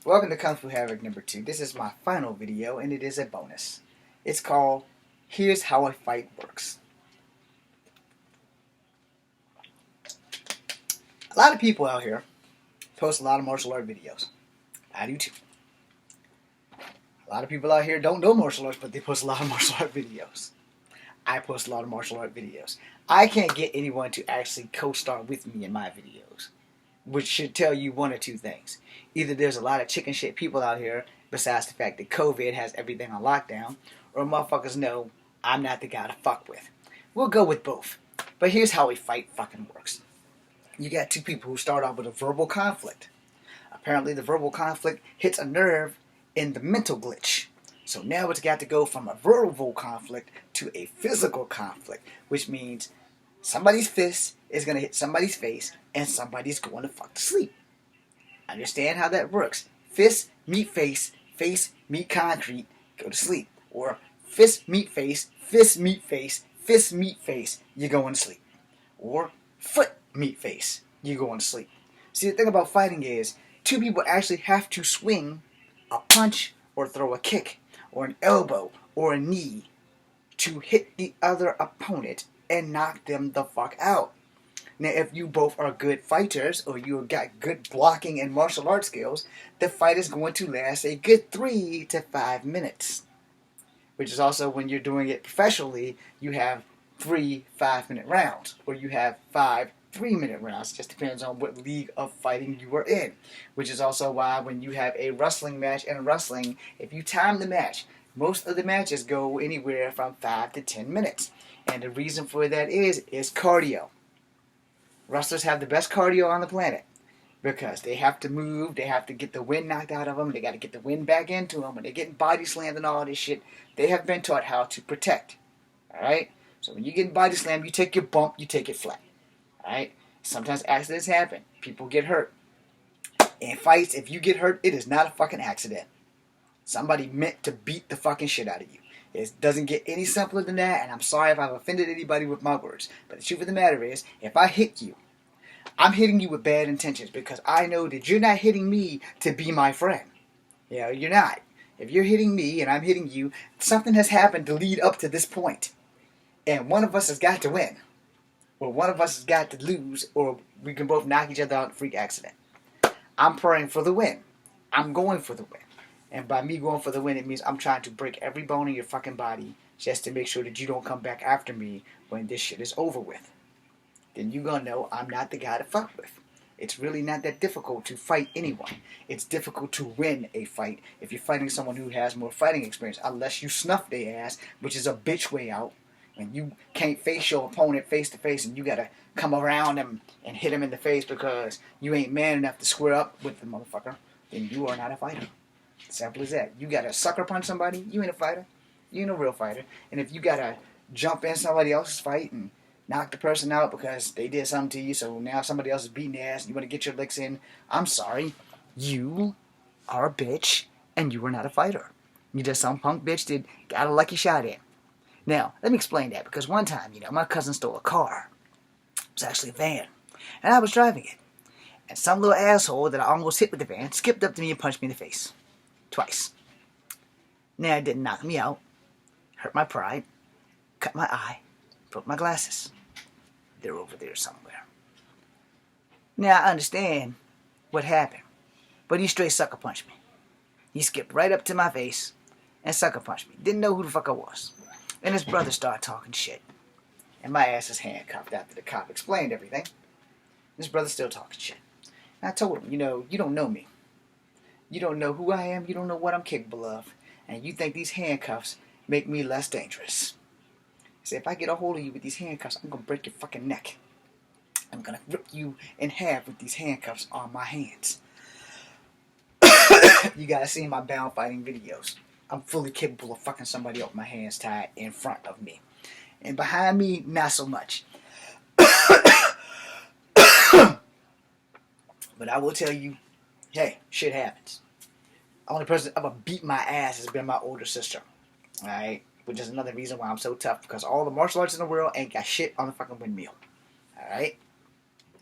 Welcome to Kung Fu Havoc number 2. This is my final video and it is a bonus. It's called Here's How a Fight Works. A lot of people out here post a lot of martial art videos. I do too. A lot of people out here don't know martial arts, but they post a lot of martial art videos. I post a lot of martial art videos. I can't get anyone to actually co-star with me in my videos, which should tell you one or two things. Either there's a lot of chicken shit people out here, besides the fact that COVID has everything on lockdown, or motherfuckers know I'm not the guy to fuck with. We'll go with both. But here's how a fight fucking works. You got two people who start off with a verbal conflict. Apparently the verbal conflict hits a nerve in the mental glitch. So now it's got to go from a verbal conflict to a physical conflict, which means somebody's fist is going to hit somebody's face and somebody's going to fuck to sleep. Understand how that works. Fist meet face, face meet concrete, go to sleep. Or fist meet face, fist meet face, fist meet face, you're going to sleep. Or foot meet face, you're going to sleep. See, the thing about fighting is two people actually have to swing a punch or throw a kick or an elbow or a knee to hit the other opponent and knock them the fuck out. Now, if you both are good fighters or you got good blocking and martial arts skills, the fight is going to last a good 3 to 5 minutes. Which is also, when you're doing it professionally, you have 3 5-minute rounds, or you have 5 3-minute rounds. It just depends on what league of fighting you are in. Which is also why when you have a wrestling match in wrestling, if you time the match, most of the matches go anywhere from 5 to 10 minutes. And the reason for that is cardio. Wrestlers have the best cardio on the planet because they have to move, they have to get the wind knocked out of them, they got to get the wind back into them, when they're getting body slammed and all this shit, they have been taught how to protect. Alright? So when you get body slammed, you take your bump, you take it flat. Alright? Sometimes accidents happen. People get hurt. In fights, if you get hurt, it is not a fucking accident. Somebody meant to beat the fucking shit out of you. It doesn't get any simpler than that, and I'm sorry if I've offended anybody with my words. But the truth of the matter is, if I hit you, I'm hitting you with bad intentions because I know that you're not hitting me to be my friend. You know, you're not. If you're hitting me and I'm hitting you, something has happened to lead up to this point. And one of us has got to win. Or one of us has got to lose, or we can both knock each other out in a freak accident. I'm praying for the win. I'm going for the win. And by me going for the win, it means I'm trying to break every bone in your fucking body just to make sure that you don't come back after me when this shit is over with. Then you're going to know I'm not the guy to fuck with. It's really not that difficult to fight anyone. It's difficult to win a fight if you're fighting someone who has more fighting experience, unless you snuff their ass, which is a bitch way out. And you can't face your opponent face to face and you got to come around them and hit him in the face because you ain't man enough to square up with the motherfucker. Then you are not a fighter. Simple as that. You gotta sucker punch somebody, you ain't a fighter. You ain't a real fighter. And if you gotta jump in somebody else's fight and knock the person out because they did something to you, so now somebody else is beating their ass and you want to get your licks in, I'm sorry. You are a bitch and you are not a fighter. You just some punk bitch that got a lucky shot in. Now, let me explain that, because one time, my cousin stole a car. It was actually a van. And I was driving it. And some little asshole that I almost hit with the van skipped up to me and punched me in the face. Twice. Now, it didn't knock me out, hurt my pride, cut my eye, broke my glasses. They're over there somewhere. Now, I understand what happened, but he straight sucker punched me. He skipped right up to my face and sucker punched me. Didn't know who the fuck I was. And his brother started talking shit. And my ass is handcuffed after the cop explained everything. His brother's still talking shit. And I told him, you don't know me. You don't know who I am, you don't know what I'm capable of, and you think these handcuffs make me less dangerous. I said, if I get a hold of you with these handcuffs, I'm going to break your fucking neck. I'm going to rip you in half with these handcuffs on my hands. You guys see my bound fighting videos. I'm fully capable of fucking somebody up with my hands tied in front of me. And behind me, not so much. But I will tell you, hey, shit happens. Only person ever beat my ass has been my older sister. Alright? Which is another reason why I'm so tough. Because all the martial arts in the world ain't got shit on the fucking windmill. Alright?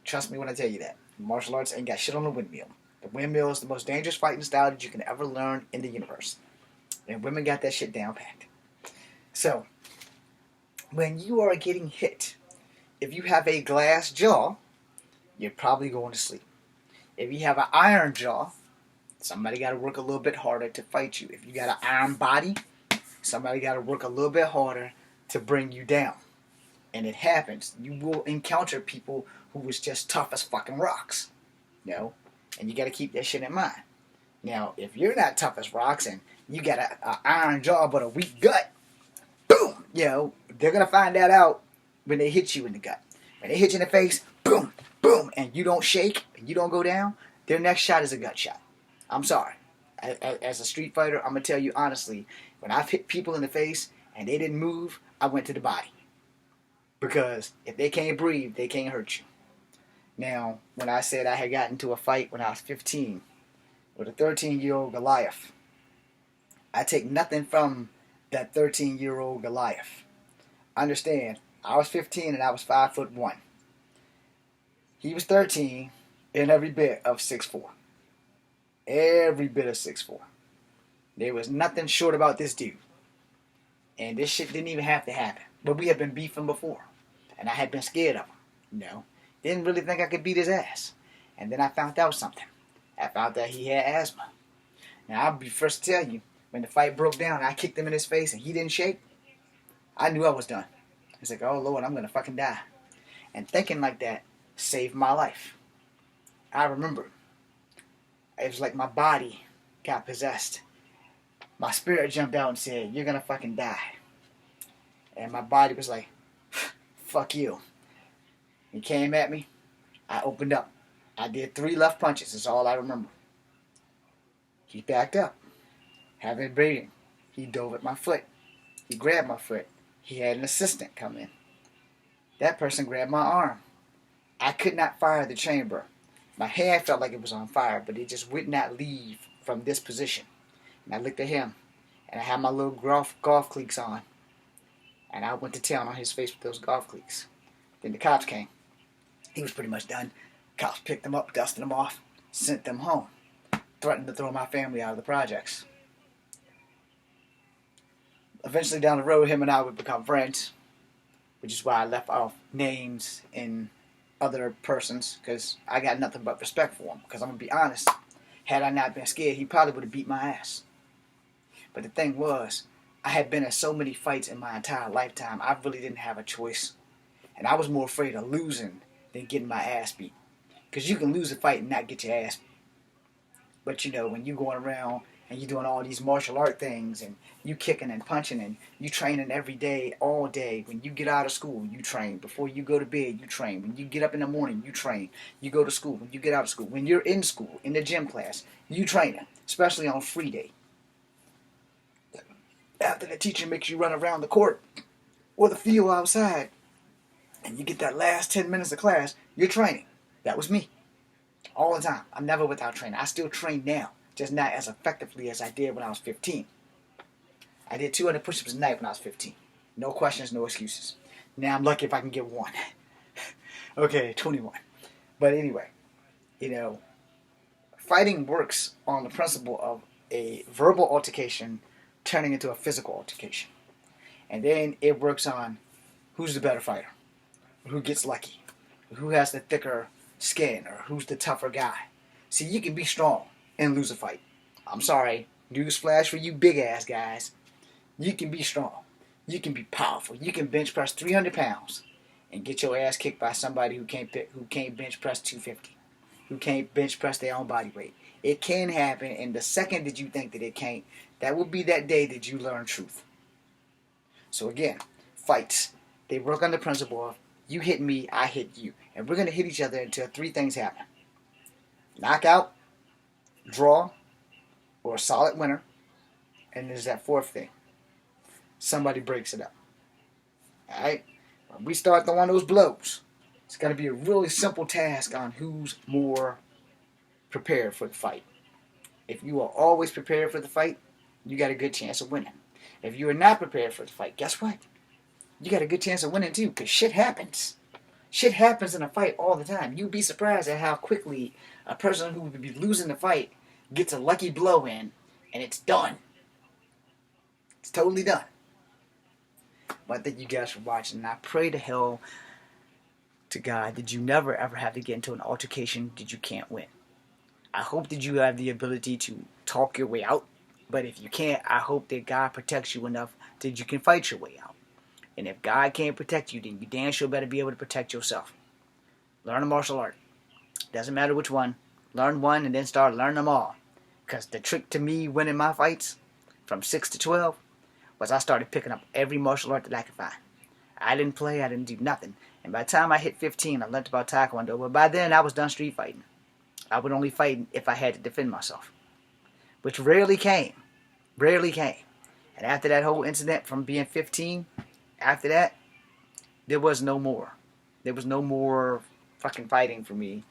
Trust me when I tell you that. Martial arts ain't got shit on the windmill. The windmill is the most dangerous fighting style that you can ever learn in the universe. And women got that shit down packed. So, when you are getting hit, if you have a glass jaw, you're probably going to sleep. If you have an iron jaw, somebody got to work a little bit harder to fight you. If you got an iron body, somebody got to work a little bit harder to bring you down. And it happens. You will encounter people who was just tough as fucking rocks. You know? And you got to keep that shit in mind. Now, if you're not tough as rocks and you got an iron jaw but a weak gut, boom! You know, they're going to find that out when they hit you in the gut. When they hit you in the face, boom, boom, and you don't shake and you don't go down, their next shot is a gut shot. I'm sorry. As a street fighter, I'm going to tell you honestly, when I've hit people in the face and they didn't move, I went to the body. Because if they can't breathe, they can't hurt you. Now, when I said I had gotten into a fight when I was 15 with a 13-year-old Goliath, I take nothing from that 13-year-old Goliath. Understand, I was 15 and I was 5'1". He was 13 and every bit of 6'4". Every bit of 6'4". There was nothing short about this dude. And this shit didn't even have to happen. But we had been beefing before. And I had been scared of him. You know. Didn't really think I could beat his ass. And then I found out something. I found out he had asthma. Now I'll be first to tell you, when the fight broke down, I kicked him in his face and he didn't shake. I knew I was done. I was like, oh Lord, I'm going to fucking die. And thinking like that saved my life. I remember. It was like my body got possessed. My spirit jumped out and said, you're going to fucking die. And my body was like, fuck you. He came at me. I opened up. I did 3 left punches. That's all I remember. He backed up. Having breathing. He dove at my foot. He grabbed my foot. He had an assistant come in. That person grabbed my arm. I could not fire the chamber. My hand felt like it was on fire, but it just would not leave from this position. And I looked at him, and I had my little golf cleats on. And I went to town on his face with those golf cleats. Then the cops came. He was pretty much done. Cops picked him up, dusted him off, sent them home. Threatened to throw my family out of the projects. Eventually down the road, him and I would become friends. Which is why I left off names in other persons. Because I got nothing but respect for him. Because I'm going to be honest. Had I not been scared, he probably would have beat my ass. But the thing was, I had been in so many fights in my entire lifetime, I really didn't have a choice. And I was more afraid of losing than getting my ass beat. Because you can lose a fight and not get your ass beat. But you know, when you're going around and you're doing all these martial art things and you kicking and punching and you training every day, all day. When you get out of school, you train. Before you go to bed, you train. When you get up in the morning, you train. You go to school. When you get out of school. When you're in school, in the gym class, you training. Especially on free day. After the teacher makes you run around the court or the field outside and you get that last 10 minutes of class, you're training. That was me. All the time. I'm never without training. I still train now. Just not as effectively as I did when I was 15. I did 200 push-ups a night when I was 15. No questions, no excuses. Now I'm lucky if I can get one. Okay, 21. But anyway, you know, fighting works on the principle of a verbal altercation turning into a physical altercation. And then it works on who's the better fighter, who gets lucky, who has the thicker skin, or who's the tougher guy. See, you can be strong and lose a fight. I'm sorry, newsflash for you big ass guys. You can be strong. You can be powerful. You can bench press 300 pounds and get your ass kicked by somebody who can't bench press 250, who can't bench press their own body weight. It can happen, and the second that you think that it can't, that will be that day that you learn truth. So again, fights, they work on the principle of you hit me, I hit you. And we're going to hit each other until 3 things happen. Knockout, draw, or a solid winner. And there's that 4th thing. Somebody breaks it up. Alright? When we start throwing those blows, it's going to be a really simple task on who's more prepared for the fight. If you are always prepared for the fight, you got a good chance of winning. If you are not prepared for the fight, guess what? You got a good chance of winning too, because shit happens. Shit happens in a fight all the time. You'd be surprised at how quickly A person who would be losing the fight gets a lucky blow in, and it's done. It's totally done. But thank you guys for watching, and I pray to hell to God that you never ever have to get into an altercation that you can't win. I hope that you have the ability to talk your way out, but if you can't, I hope that God protects you enough that you can fight your way out. And if God can't protect you, then you damn sure better be able to protect yourself. Learn a martial art. Doesn't matter which one. Learn one and then start learning them all. Because the trick to me winning my fights from 6 to 12 was I started picking up every martial art that I could find. I didn't play, I didn't do nothing. And by the time I hit 15, I learned about Taekwondo. But by then, I was done street fighting. I would only fight if I had to defend myself. Which rarely came. Rarely came. And after that whole incident from being 15, after that, there was no more. There was no more fucking fighting for me.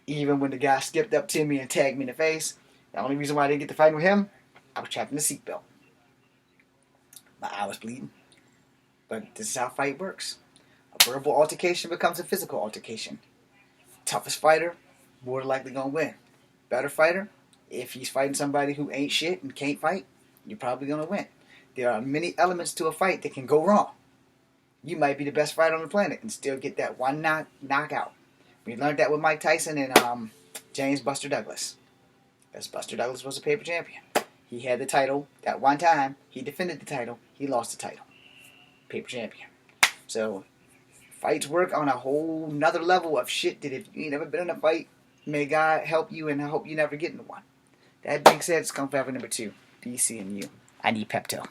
Even when the guy skipped up to me and tagged me in the face, the only reason why I didn't get to fight with him, I was trapped in the seatbelt. My eye was bleeding. But this is how fight works. A verbal altercation becomes a physical altercation. Toughest fighter, more likely gonna win. Better fighter, if he's fighting somebody who ain't shit and can't fight, you're probably gonna win. There are many elements to a fight that can go wrong. You might be the best fighter on the planet and still get that one knockout. We learned that with Mike Tyson and James Buster Douglas. Because Buster Douglas was a paper champion. He had the title that one time. He defended the title. He lost the title. Paper champion. So, fights work on a whole nother level of shit that if you ain't ever been in a fight, may God help you and I hope you never get into one. That being said, it's Kung Fu Fighter number 2. DC and you. I need Pepto.